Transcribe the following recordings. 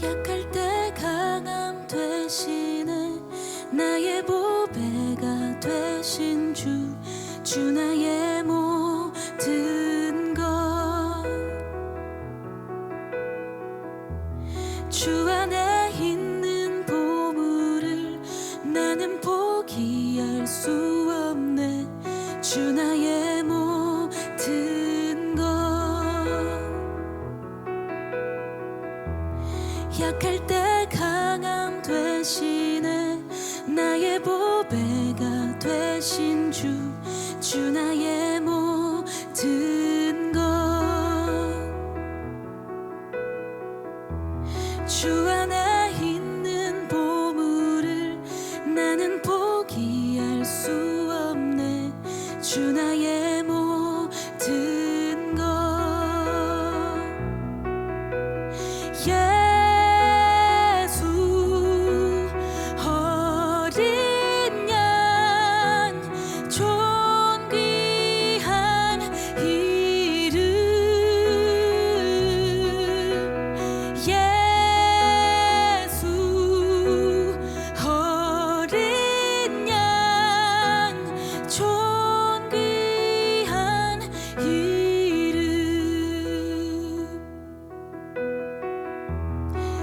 약할 때 강함 되시네. 나의 보배가 되신 주 나의 모든 것. 주 안에 있는 보물을 나는 포기할 수 없네. 주 나의 모든 것. 약할 때 강함 되시네. 나의 보배가 되신 주 나의 모든 것. 주 안에 있는 보물을 나는 포기할 수 없네. 주 나의 모든 것.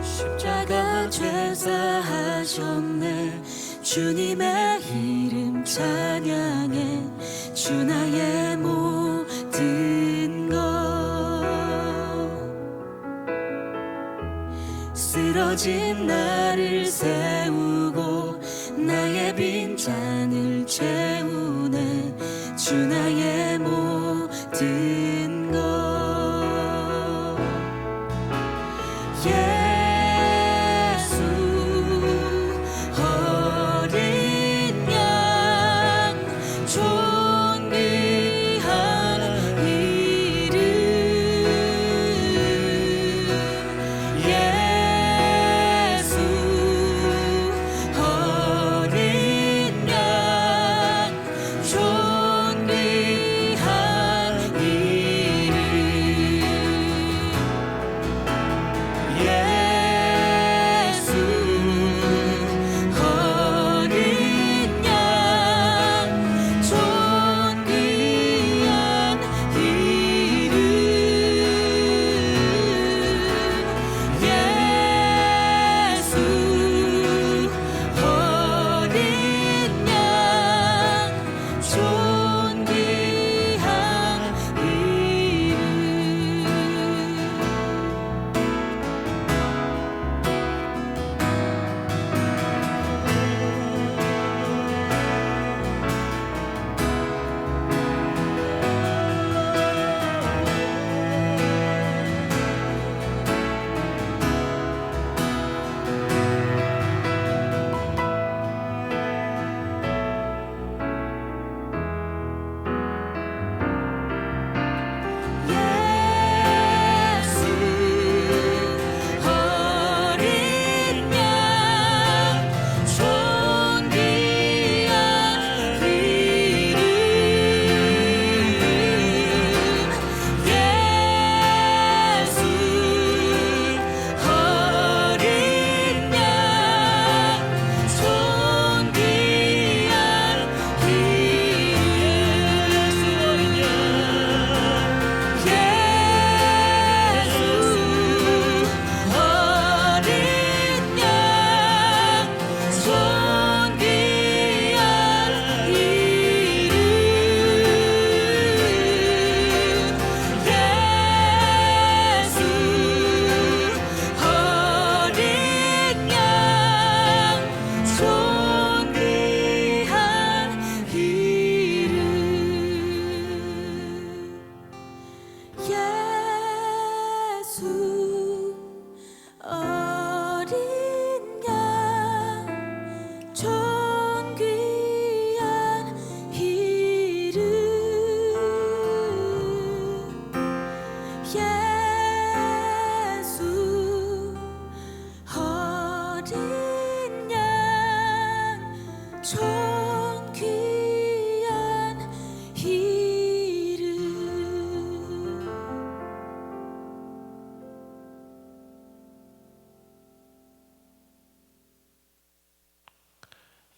십자가 죄사하셨네. 주님의 이름 찬양해. 주 나의 모든 것. 쓰러진 나를 세우고 나의 빈잔을 채우네. 주 나의 모든 것.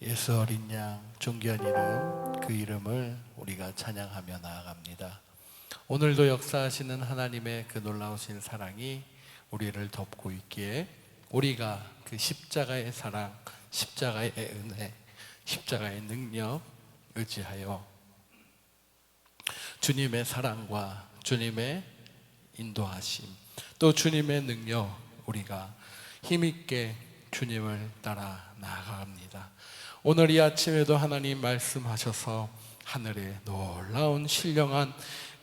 예수 어린 양 존귀한 이름, 그 이름을 우리가 찬양하며 나아갑니다. 오늘도 역사하시는 하나님의 그 놀라우신 사랑이 우리를 덮고 있기에 우리가 그 십자가의 사랑, 십자가의 은혜, 십자가의 능력 의지하여 주님의 사랑과 주님의 인도하심, 또 주님의 능력, 우리가 힘있게 주님을 따라 나아갑니다. 오늘 이 아침에도 하나님 말씀하셔서 하늘에 놀라운 신령한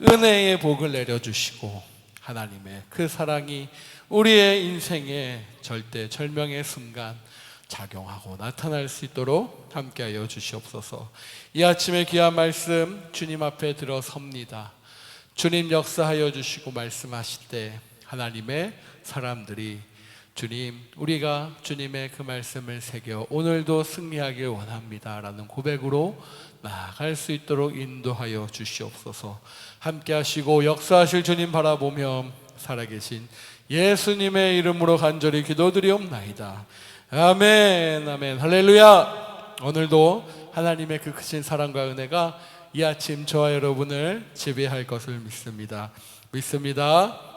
은혜의 복을 내려주시고 하나님의 그 사랑이 우리의 인생의 절대절명의 순간 작용하고 나타날 수 있도록 함께하여 주시옵소서. 이 아침에 귀한 말씀 주님 앞에 들어섭니다. 주님 역사하여 주시고 말씀하실 때 하나님의 사람들이 주님, 우리가 주님의 그 말씀을 새겨 오늘도 승리하길 원합니다 라는 고백으로 나아갈 수 있도록 인도하여 주시옵소서. 함께 하시고 역사하실 주님 바라보며 살아계신 예수님의 이름으로 간절히 기도드리옵나이다. 아멘, 아멘, 할렐루야. 오늘도 하나님의 그 크신 사랑과 은혜가 이 아침 저와 여러분을 지배할 것을 믿습니다.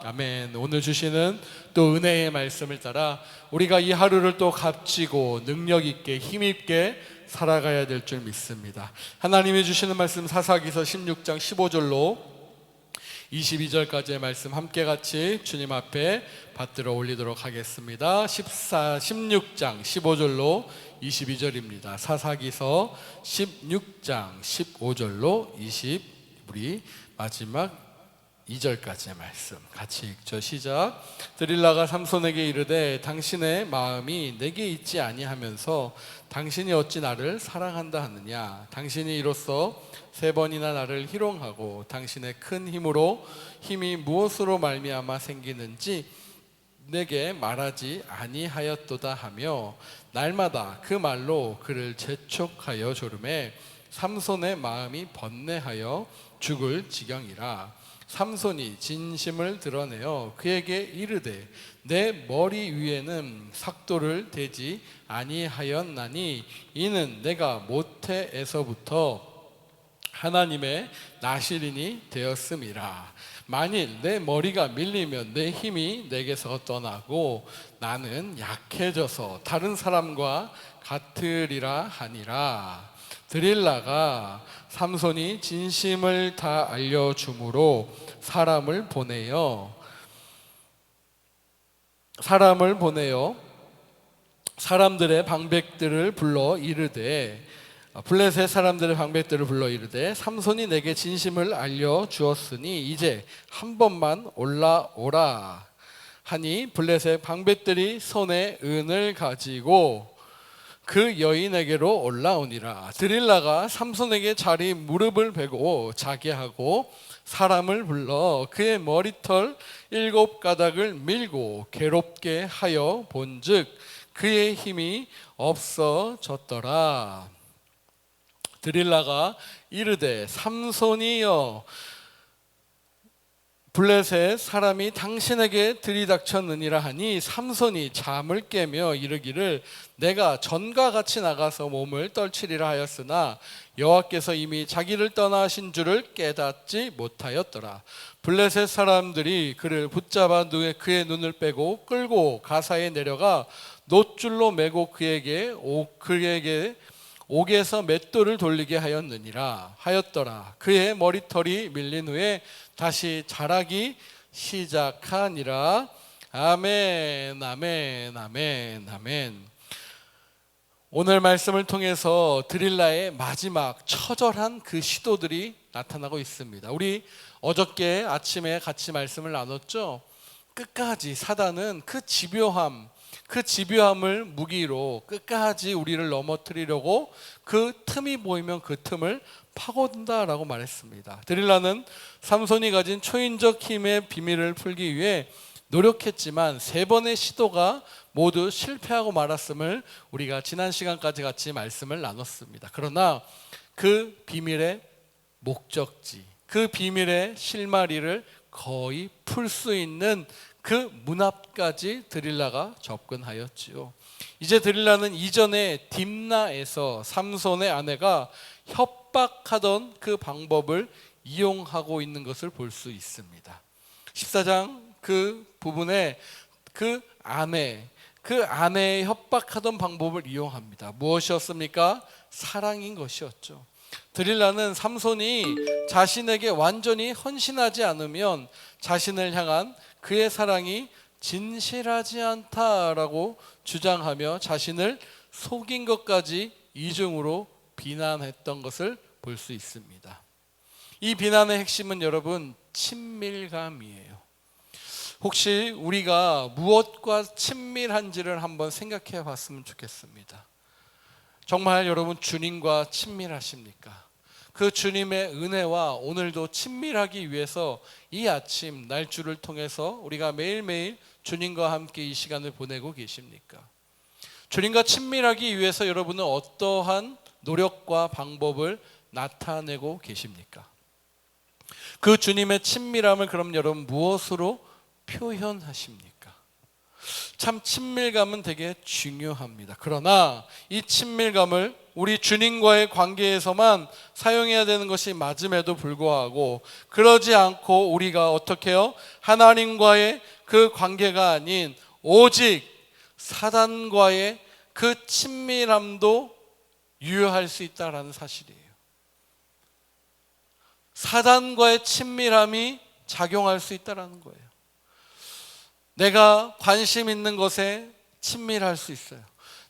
아멘. 오늘 주시는 또 은혜의 말씀을 따라 우리가 이 하루를 또 값지고 능력 있게 힘 있게 살아가야 될 줄 믿습니다. 하나님이 주시는 말씀 사사기서 16장 15절로 22절까지의 말씀 함께 같이 주님 앞에 받들어 올리도록 하겠습니다. 16장 15절로 22절입니다. 사사기서 16장 15절로 우리 마지막 2절까지의 말씀 같이 읽죠. 시작. 드릴라가 삼손에게 이르되 당신의 마음이 내게 있지 아니하면서 당신이 어찌 나를 사랑한다 하느냐. 당신이 이로써 3번이나 나를 희롱하고 당신의 큰 힘이 무엇으로 말미암아 생기는지 내게 말하지 아니하였도다 하며 날마다 그 말로 그를 재촉하여 조르매 삼손의 마음이 번뇌하여 죽을 지경이라. 삼손이 진심을 드러내어 그에게 이르되 내 머리 위에는 삭도를 대지 아니하였나니 이는 내가 모태에서부터 하나님의 나실인이 되었음이라. 만일 내 머리가 밀리면 내 힘이 내게서 떠나고 나는 약해져서 다른 사람과 같으리라 하니라. 드릴라가 삼손이 진심을 다 알려주므로 사람을 보내어 사람들의 방백들을 불러 이르되 블레셋 사람들의 방백들을 불러 이르되 삼손이 내게 진심을 알려주었으니 이제 한 번만 올라오라 하니 블레셋 방백들이 손에 은을 가지고 그 여인에게로 올라오니라. 드릴라가 삼손에게 자리 무릎을 베고 자게 하고 사람을 불러 그의 머리털 7가닥을 밀고 괴롭게 하여 본즉 그의 힘이 없어졌더라. 드릴라가 이르되 삼손이여 블레셋 사람이 당신에게 들이닥쳤느니라 하니 삼손이 잠을 깨며 이르기를 내가 전과 같이 나가서 몸을 떨치리라 하였으나 여호와께서 이미 자기를 떠나신 줄을 깨닫지 못하였더라. 블레셋 사람들이 그를 붙잡아 그의 눈을 빼고 끌고 가사에 내려가 놋줄로 매고 그에게 옥에서 맷돌을 돌리게 하였더라. 그의 머리털이 밀린 후에 다시 자라기 시작하니라. 아멘, 아멘, 아멘, 아멘. 오늘 말씀을 통해서 드릴라의 마지막 처절한 그 시도들이 나타나고 있습니다. 우리 어저께 아침에 같이 말씀을 나눴죠. 끝까지 사단은 그 집요함을 무기로 끝까지 우리를 넘어뜨리려고 그 틈이 보이면 그 틈을 파고든다라고 말했습니다. 드릴라는 삼손이 가진 초인적 힘의 비밀을 풀기 위해 노력했지만 3번의 시도가 모두 실패하고 말았음을 우리가 지난 시간까지 같이 말씀을 나눴습니다. 그러나 그 비밀의 목적지, 그 비밀의 실마리를 거의 풀 수 있는 그 문 앞까지 드릴라가 접근하였지요. 이제 들으려는 이전에 딥나에서 삼손의 아내가 협박하던 그 방법을 이용하고 있는 것을 볼 수 있습니다. 14장 그 부분에 그 아내의 협박하던 방법을 이용합니다. 무엇이었습니까? 사랑인 것이었죠. 드릴라는 삼손이 자신에게 완전히 헌신하지 않으면 자신을 향한 그의 사랑이 진실하지 않다라고 주장하며 자신을 속인 것까지 이중으로 비난했던 것을 볼 수 있습니다. 이 비난의 핵심은 여러분 친밀감이에요. 혹시 우리가 무엇과 친밀한지를 한번 생각해 봤으면 좋겠습니다. 정말 여러분 주님과 친밀하십니까? 그 주님의 은혜와 오늘도 친밀하기 위해서 이 아침 날주를 통해서 우리가 매일매일 주님과 함께 이 시간을 보내고 계십니까? 주님과 친밀하기 위해서 여러분은 어떠한 노력과 방법을 나타내고 계십니까? 그 주님의 친밀함을 그럼 여러분 무엇으로 표현하십니까? 참 친밀감은 되게 중요합니다. 그러나 이 친밀감을 우리 주님과의 관계에서만 사용해야 되는 것이 맞음에도 불구하고 그러지 않고 우리가 어떻게 해요? 하나님과의 그 관계가 아닌 오직 사단과의 그 친밀함도 유효할 수 있다는 사실이에요. 사단과의 친밀함이 작용할 수 있다는 거예요. 내가 관심 있는 것에 친밀할 수 있어요.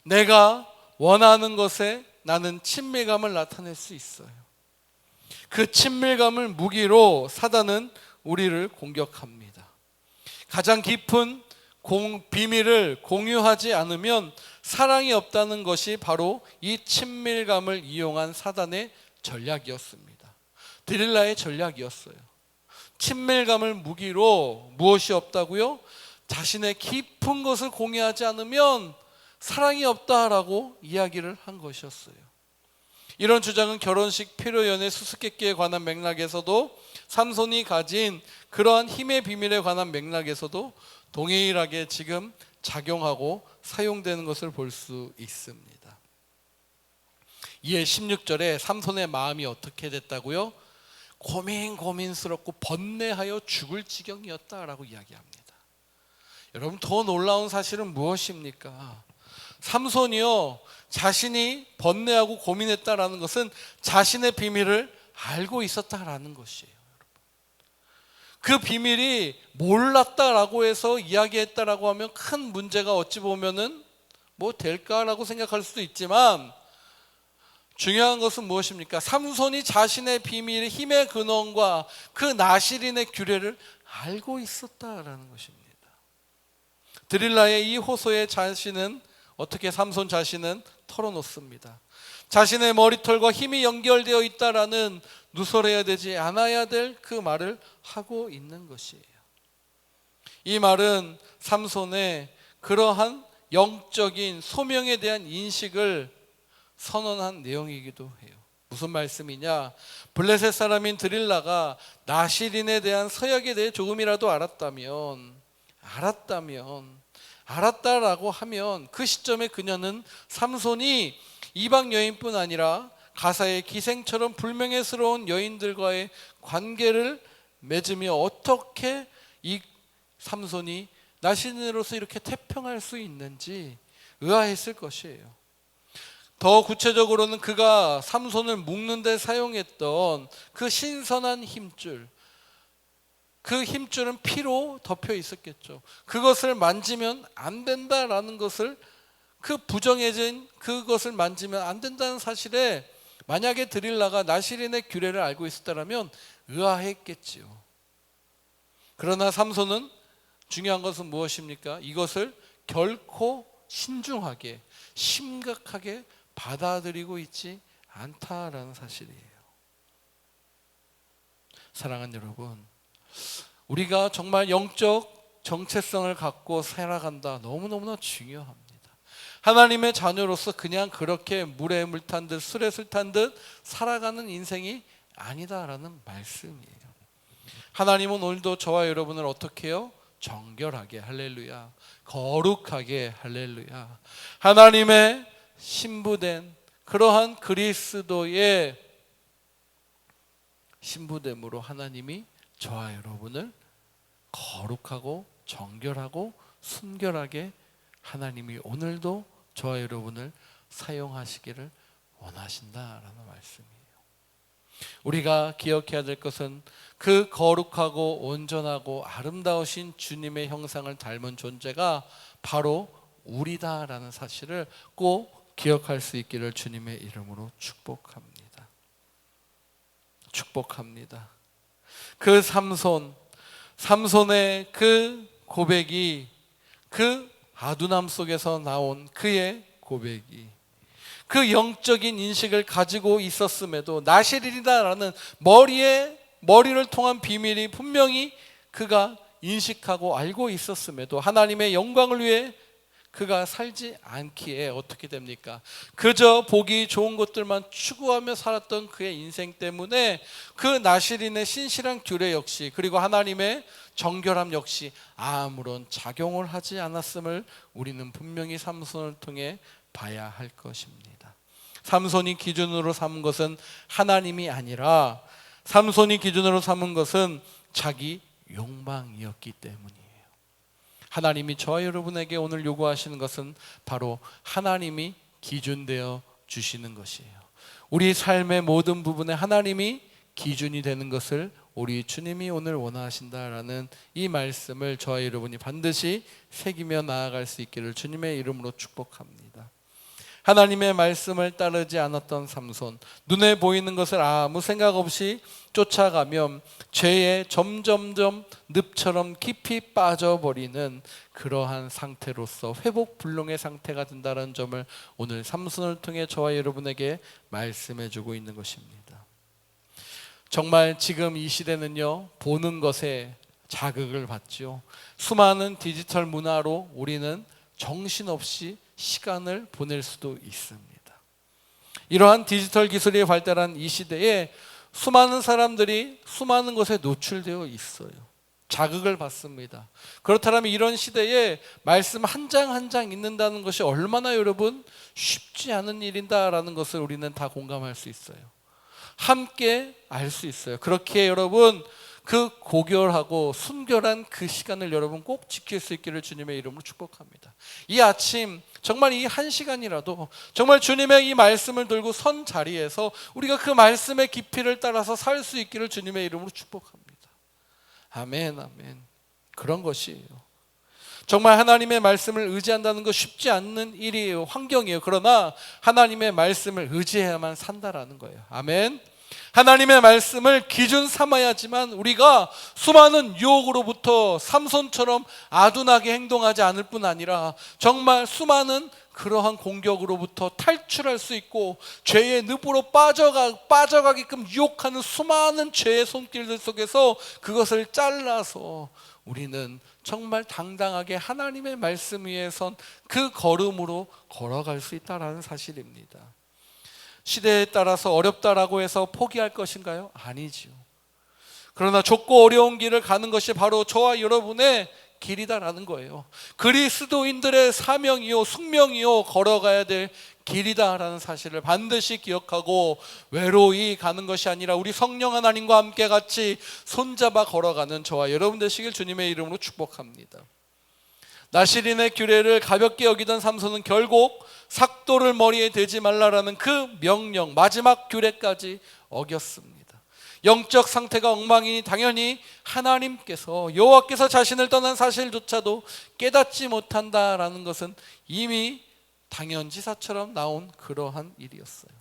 내가 원하는 것에 나는 친밀감을 나타낼 수 있어요. 그 친밀감을 무기로 사단은 우리를 공격합니다. 가장 깊은 비밀을 공유하지 않으면 사랑이 없다는 것이 바로 이 친밀감을 이용한 사단의 전략이었습니다. 드릴라의 전략이었어요. 친밀감을 무기로 무엇이 없다고요? 자신의 깊은 것을 공유하지 않으면 사랑이 없다라고 이야기를 한 것이었어요. 이런 주장은 결혼식 피로연의 수수께끼에 관한 맥락에서도 삼손이 가진 그러한 힘의 비밀에 관한 맥락에서도 동일하게 지금 작용하고 사용되는 것을 볼 수 있습니다. 이에 16절에 삼손의 마음이 어떻게 됐다고요? 고민스럽고 번뇌하여 죽을 지경이었다라고 이야기합니다. 여러분 더 놀라운 사실은 무엇입니까? 삼손이요 자신이 번뇌하고 고민했다라는 것은 자신의 비밀을 알고 있었다라는 것이에요. 그 비밀이 몰랐다라고 해서 이야기했다라고 하면 큰 문제가 어찌 보면은 뭐 될까라고 생각할 수도 있지만 중요한 것은 무엇입니까? 삼손이 자신의 비밀의 힘의 근원과 그 나실인의 규례를 알고 있었다라는 것입니다. 드릴라의 이 호소에 자신은 어떻게 삼손 자신은 털어놓습니다. 자신의 머리털과 힘이 연결되어 있다라는 누설해야 되지 않아야 될 그 말을 하고 있는 것이에요. 이 말은 삼손의 그러한 영적인 소명에 대한 인식을 선언한 내용이기도 해요. 무슨 말씀이냐? 블레셋 사람인 드릴라가 나실인에 대한 서약에 대해 조금이라도 알았다라고 하면 그 시점에 그녀는 삼손이 이방 여인뿐 아니라 가사의 기생처럼 불명예스러운 여인들과의 관계를 맺으며 어떻게 이 삼손이 나신으로서 이렇게 태평할 수 있는지 의아했을 것이에요. 더 구체적으로는 그가 삼손을 묶는 데 사용했던 그 신선한 힘줄, 그 힘줄은 피로 덮여 있었겠죠. 그것을 만지면 안 된다라는 것을, 그 부정해진 그것을 만지면 안 된다는 사실에 만약에 드릴라가 나실인의 규례를 알고 있었다면 의아했겠지요. 그러나 삼손은 중요한 것은 무엇입니까? 이것을 결코 신중하게 심각하게 받아들이고 있지 않다라는 사실이에요. 사랑하는 여러분, 우리가 정말 영적 정체성을 갖고 살아간다. 너무너무나 중요합니다. 하나님의 자녀로서 그냥 그렇게 물에 물 탄 듯 술에 술 탄 듯 살아가는 인생이 아니다라는 말씀이에요. 하나님은 오늘도 저와 여러분을 어떻게 해요? 정결하게, 할렐루야, 거룩하게, 할렐루야, 하나님의 신부된 그러한 그리스도의 신부됨으로 하나님이 저와 여러분을 거룩하고 정결하고 순결하게 하나님이 오늘도 저와 여러분을 사용하시기를 원하신다라는 말씀이에요. 우리가 기억해야 될 것은 그 거룩하고 온전하고 아름다우신 주님의 형상을 닮은 존재가 바로 우리다라는 사실을 꼭 기억할 수 있기를 주님의 이름으로 축복합니다. 축복합니다. 그 삼손의 그 고백이, 그 아두남 속에서 나온 그의 고백이, 그 영적인 인식을 가지고 있었음에도 나실이다라는 머리를 통한 비밀이 분명히 그가 인식하고 알고 있었음에도 하나님의 영광을 위해 그가 살지 않기에 어떻게 됩니까? 그저 보기 좋은 것들만 추구하며 살았던 그의 인생 때문에 그 나실인의 신실한 규례 역시, 그리고 하나님의 정결함 역시 아무런 작용을 하지 않았음을 우리는 분명히 삼손을 통해 봐야 할 것입니다. 삼손이 기준으로 삼은 것은 하나님이 아니라 삼손이 기준으로 삼은 것은 자기 욕망이었기 때문이에요. 하나님이 저와 여러분에게 오늘 요구하시는 것은 바로 하나님이 기준되어 주시는 것이에요. 우리 삶의 모든 부분에 하나님이 기준이 되는 것을 우리 주님이 오늘 원하신다라는 이 말씀을 저와 여러분이 반드시 새기며 나아갈 수 있기를 주님의 이름으로 축복합니다. 하나님의 말씀을 따르지 않았던 삼손, 눈에 보이는 것을 아무 생각 없이 쫓아가면 죄에 점점점 늪처럼 깊이 빠져버리는 그러한 상태로서 회복 불능의 상태가 된다는 점을 오늘 삼손을 통해 저와 여러분에게 말씀해주고 있는 것입니다. 정말 지금 이 시대는요, 보는 것에 자극을 받죠. 수많은 디지털 문화로 우리는 정신없이 시간을 보낼 수도 있습니다. 이러한 디지털 기술이 발달한 이 시대에 수많은 사람들이 수많은 것에 노출되어 있어요. 자극을 받습니다. 그렇다면 이런 시대에 말씀 한 장 한 장 읽는다는 것이 얼마나 여러분 쉽지 않은 일인다라는 것을 우리는 다 공감할 수 있어요. 함께 알 수 있어요. 그렇게 여러분 그 고결하고 순결한 그 시간을 여러분 꼭 지킬 수 있기를 주님의 이름으로 축복합니다. 이 아침 정말 이 한 시간이라도 정말 주님의 이 말씀을 들고 선 자리에서 우리가 그 말씀의 깊이를 따라서 살 수 있기를 주님의 이름으로 축복합니다. 아멘, 아멘. 그런 것이에요. 정말 하나님의 말씀을 의지한다는 거 쉽지 않는 일이에요. 환경이에요. 그러나 하나님의 말씀을 의지해야만 산다라는 거예요. 아멘. 하나님의 말씀을 기준 삼아야지만 우리가 수많은 유혹으로부터 삼손처럼 아둔하게 행동하지 않을 뿐 아니라 정말 수많은 그러한 공격으로부터 탈출할 수 있고 죄의 늪으로 빠져가게끔 유혹하는 수많은 죄의 손길들 속에서 그것을 잘라서 우리는 정말 당당하게 하나님의 말씀 위에 선 그 걸음으로 걸어갈 수 있다는 사실입니다. 시대에 따라서 어렵다라고 해서 포기할 것인가요? 아니지요. 그러나 좁고 어려운 길을 가는 것이 바로 저와 여러분의 길이다라는 거예요. 그리스도인들의 사명이요 숙명이요 걸어가야 될 길이다라는 사실을 반드시 기억하고 외로이 가는 것이 아니라 우리 성령 하나님과 함께 같이 손잡아 걸어가는 저와 여러분 되시길 주님의 이름으로 축복합니다. 나실인의 규례를 가볍게 여기던 삼손은 결국 삭도를 머리에 대지 말라라는 그 명령, 마지막 규례까지 어겼습니다. 영적 상태가 엉망이니 당연히 하나님께서 여호와께서 자신을 떠난 사실조차도 깨닫지 못한다라는 것은 이미 당연지사처럼 나온 그러한 일이었어요.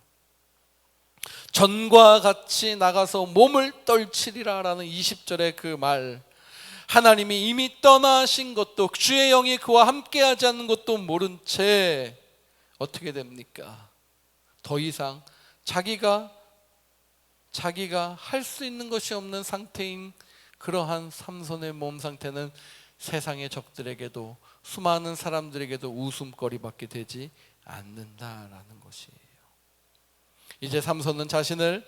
전과 같이 나가서 몸을 떨치리라라는 20절의 그 말, 하나님이 이미 떠나신 것도 주의 영이 그와 함께하지 않는 것도 모른 채 어떻게 됩니까? 더 이상 자기가 할 수 있는 것이 없는 상태인 그러한 삼손의 몸 상태는 세상의 적들에게도 수많은 사람들에게도 웃음거리밖에 되지 않는다라는 것이에요. 이제 삼손은 자신을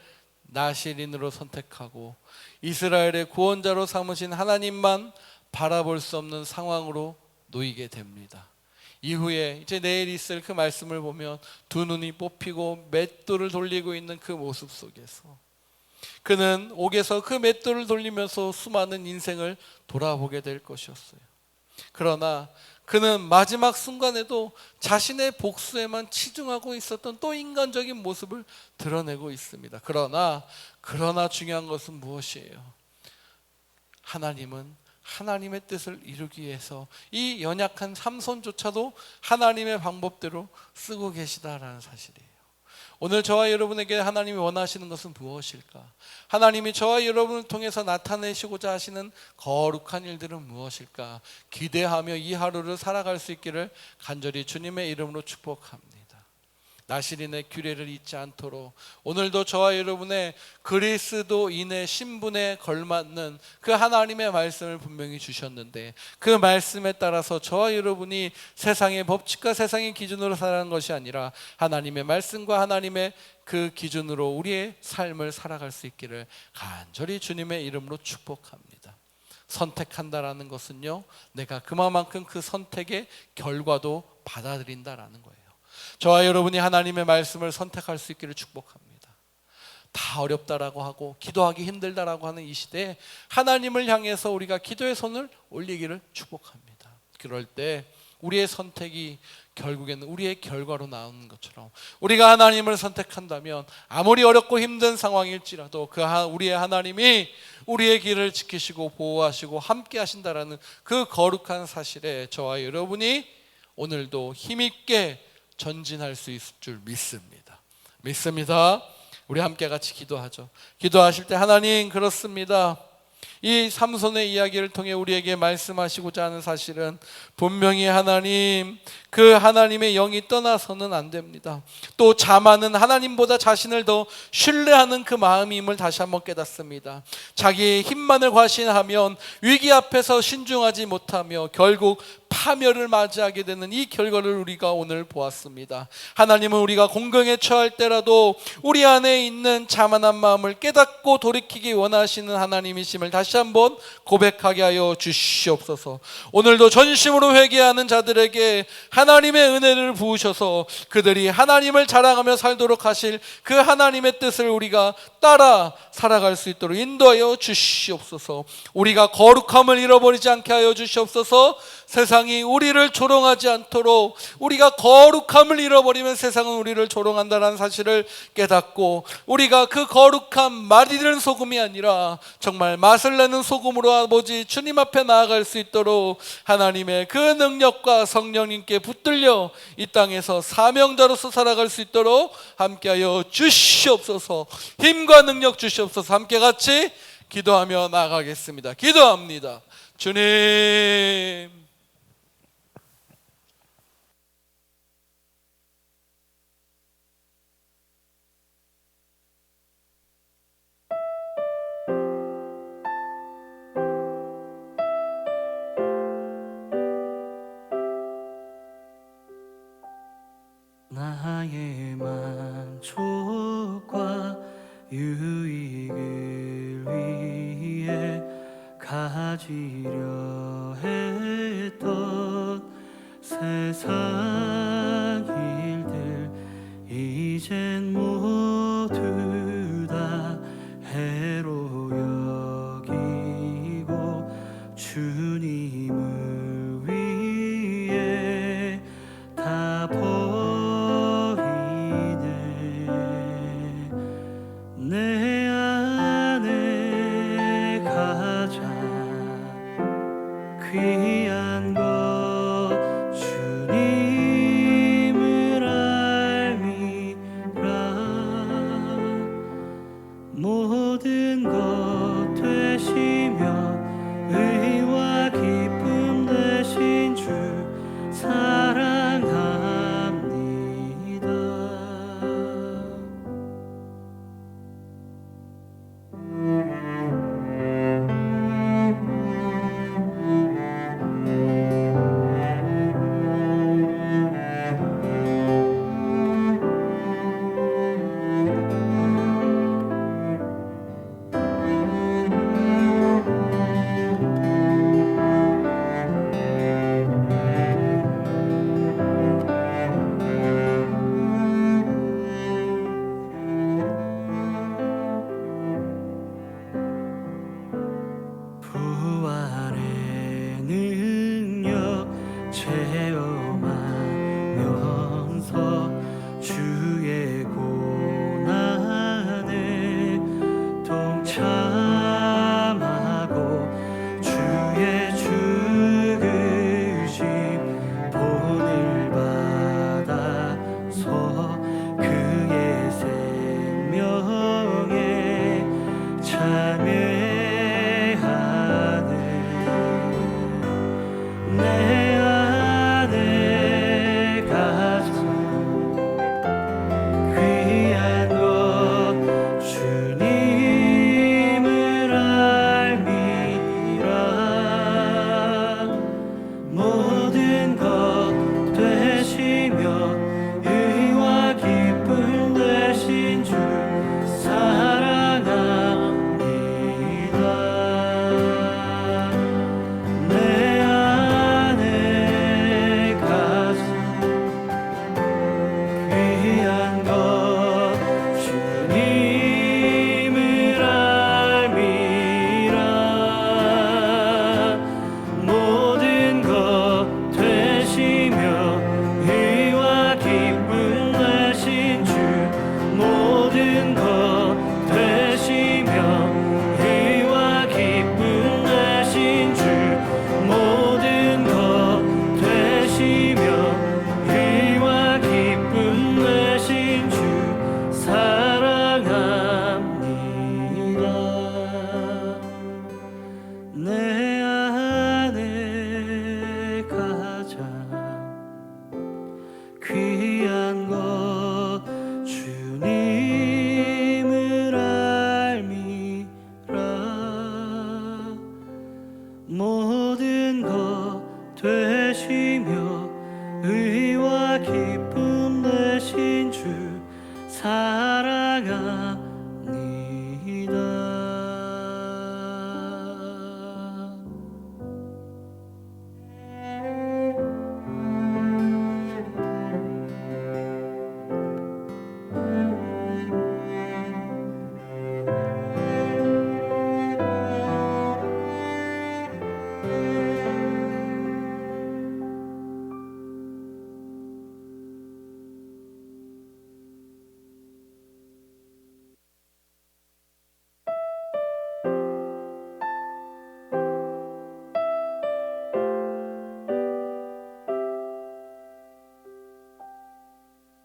나실인으로 선택하고 이스라엘의 구원자로 삼으신 하나님만 바라볼 수 없는 상황으로 놓이게 됩니다. 이후에 이제 내일 있을 그 말씀을 보면 두 눈이 뽑히고 맷돌을 돌리고 있는 그 모습 속에서 그는 옥에서 그 맷돌을 돌리면서 수많은 인생을 돌아보게 될 것이었어요. 그러나 그는 마지막 순간에도 자신의 복수에만 치중하고 있었던 또 인간적인 모습을 드러내고 있습니다. 그러나 중요한 것은 무엇이에요? 하나님은 하나님의 뜻을 이루기 위해서 이 연약한 삼손조차도 하나님의 방법대로 쓰고 계시다라는 사실이에요. 오늘 저와 여러분에게 하나님이 원하시는 것은 무엇일까? 하나님이 저와 여러분을 통해서 나타내시고자 하시는 거룩한 일들은 무엇일까? 기대하며 이 하루를 살아갈 수 있기를 간절히 주님의 이름으로 축복합니다. 나시린의 규례를 잊지 않도록 오늘도 저와 여러분의 그리스도인의 신분에 걸맞는 그 하나님의 말씀을 분명히 주셨는데 그 말씀에 따라서 저와 여러분이 세상의 법칙과 세상의 기준으로 살아가는 것이 아니라 하나님의 말씀과 하나님의 그 기준으로 우리의 삶을 살아갈 수 있기를 간절히 주님의 이름으로 축복합니다. 선택한다라는 것은요, 내가 그만큼 그 선택의 결과도 받아들인다라는 거예요. 저와 여러분이 하나님의 말씀을 선택할 수 있기를 축복합니다. 다 어렵다라고 하고 기도하기 힘들다라고 하는 이 시대에 하나님을 향해서 우리가 기도의 손을 올리기를 축복합니다. 그럴 때 우리의 선택이 결국에는 우리의 결과로 나오는 것처럼 우리가 하나님을 선택한다면 아무리 어렵고 힘든 상황일지라도 우리의 하나님이 우리의 길을 지키시고 보호하시고 함께 하신다라는 그 거룩한 사실에 저와 여러분이 오늘도 힘있게 전진할 수 있을 줄 믿습니다. 우리 함께 같이 기도하죠. 기도하실 때 하나님, 그렇습니다. 이 삼손의 이야기를 통해 우리에게 말씀하시고자 하는 사실은 분명히 하나님, 그 하나님의 영이 떠나서는 안 됩니다. 또 자만은 하나님보다 자신을 더 신뢰하는 그 마음임을 다시 한번 깨닫습니다. 자기의 힘만을 과신하면 위기 앞에서 신중하지 못하며 결국 파멸을 맞이하게 되는 이 결과를 우리가 오늘 보았습니다. 하나님은 우리가 공경에 처할 때라도 우리 안에 있는 자만한 마음을 깨닫고 돌이키기 원하시는 하나님이심을 다시 한번 고백하게 하여 주시옵소서. 오늘도 전심으로 회개하는 자들에게 하나님의 은혜를 부으셔서 그들이 하나님을 자랑하며 살도록 하실 그 하나님의 뜻을 우리가 따라 살아갈 수 있도록 인도하여 주시옵소서. 우리가 거룩함을 잃어버리지 않게 하여 주시옵소서. 세상이 우리를 조롱하지 않도록, 우리가 거룩함을 잃어버리면 세상은 우리를 조롱한다는 사실을 깨닫고 우리가 그 거룩한 맛이 되는 소금이 아니라 정말 맛을 내는 소금으로 아버지 주님 앞에 나아갈 수 있도록 하나님의 그 능력과 성령님께 붙들려 이 땅에서 사명자로서 살아갈 수 있도록 함께하여 주시옵소서. 힘과 능력 주시옵소서. 함께 같이 기도하며 나아가겠습니다. 기도합니다. 주님, 나의 만족과 유익을 위해 가지려 했던 세상 일들 이젠 모두 다 해로 여기고 주님을 위해 다 내 안에 가장 귀한 것 주님을 알미라. 모든 것 되시며 의와 기쁨 되신 주. 모든 것 되시며 의와 기쁨 되신 주. 모든 것 되시며 의와 기쁨 되신 주 사랑합니다. 내 안에 가장 귀한 것 주님을 알미라. 모든 것 되시며 의와 기쁨 되신 주 사랑합니다.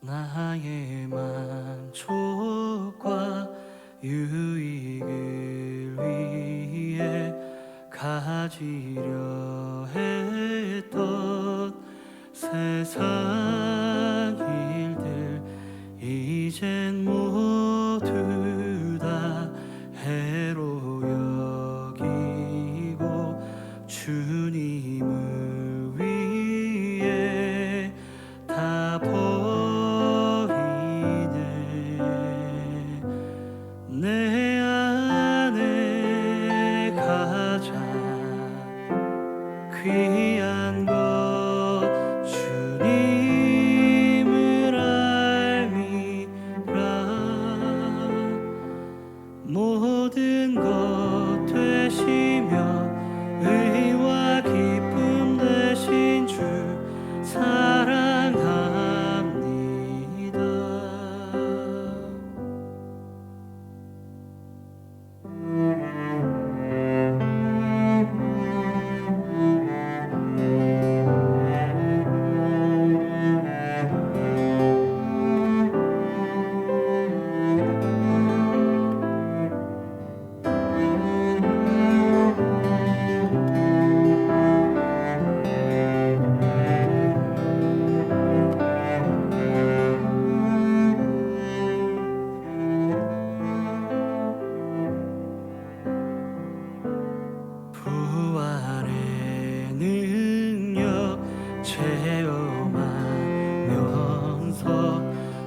나의 만족과 유익을 위해 가지려 했던 세상 일들 이젠 모두 다 해로 여기고 주님을 위해 다 내 안에 가장 귀한 것 주님을 알미라. 모든 것 되시며 의와 기쁨 되신 주 사랑합니다. 부활의 능력 체험하면서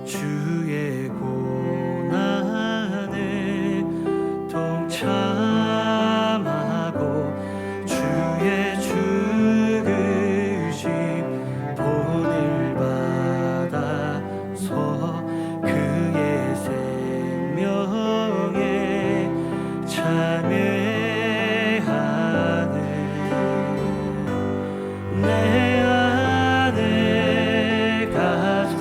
주의 고난에 동참하고 주의 죽으심 본을 받아서 그의 생명에 참여 내 안에 가장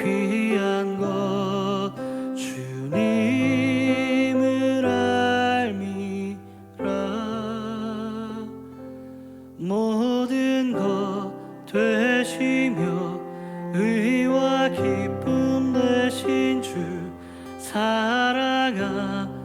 귀한 것 주님을 알미라. 모든 것 되시며 의와 기쁨 되신 주 사랑합니다.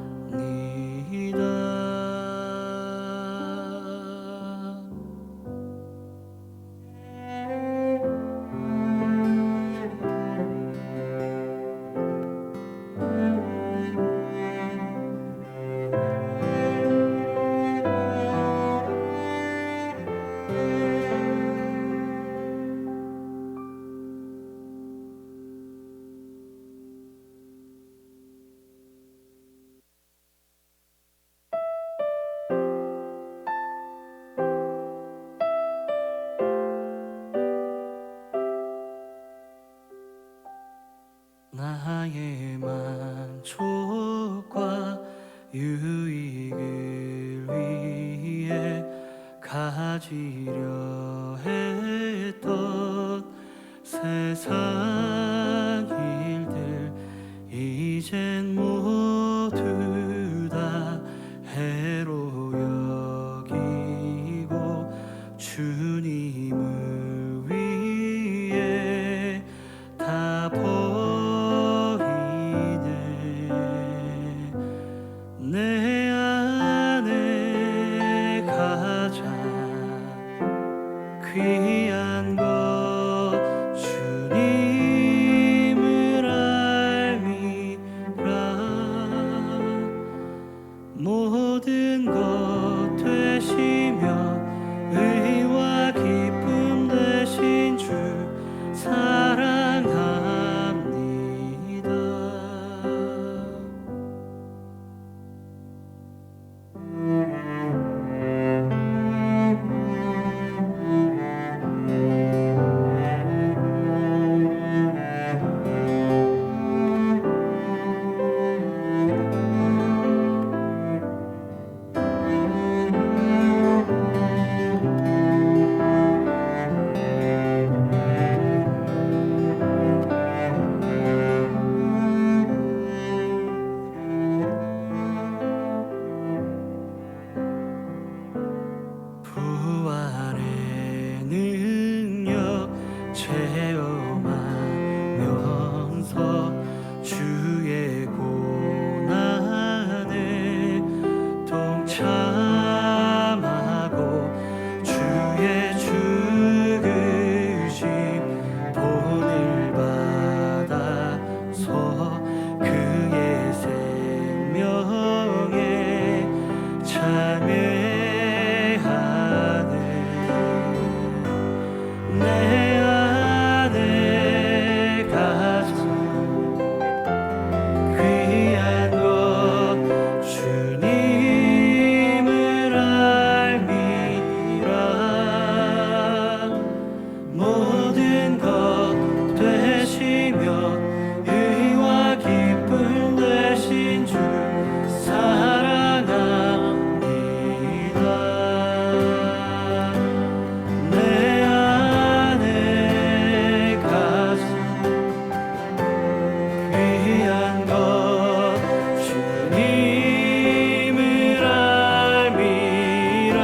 나의 만족과 유익을 위해 가지려 했던 세상 일들 이젠 모두 다 해로 여기고 주님을 위해 다 내 안에 가장 귀한 것 주님을 알미라. 모든 것 되시며 의와 기쁨 되신 주 사랑합니다. 부활의 능력 체험하면서 주의 고난에 동참하고 주의 죽으심 본을 받아서 그의 생명에 참여 내 안에 가장 귀한 것 주님을 알미라. 모든 것 되시며 의와 기쁨 되신 주 사랑합니다. 내 귀한 것 주님을 알미라.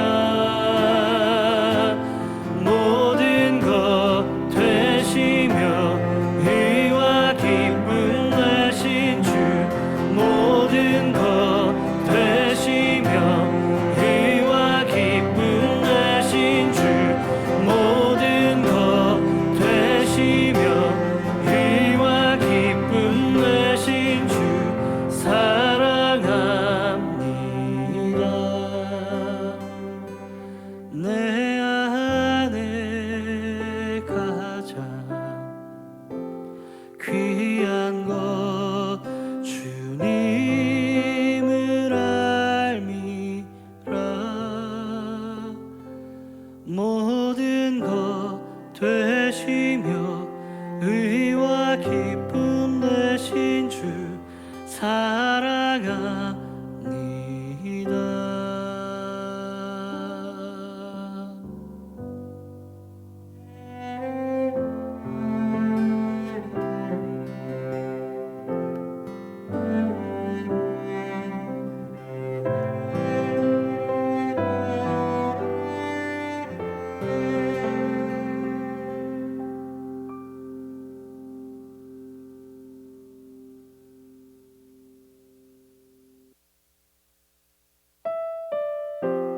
모든 것 되시며 의와 기쁨 되신 주 모든 것 되시며 의와 기쁨 되신 주 모든 것 되시며 의와 기쁨 되신 주 사랑합니다. 내 안에 가장 귀한 것 주님을 알미라. 모든 것 되시며 의와 기쁨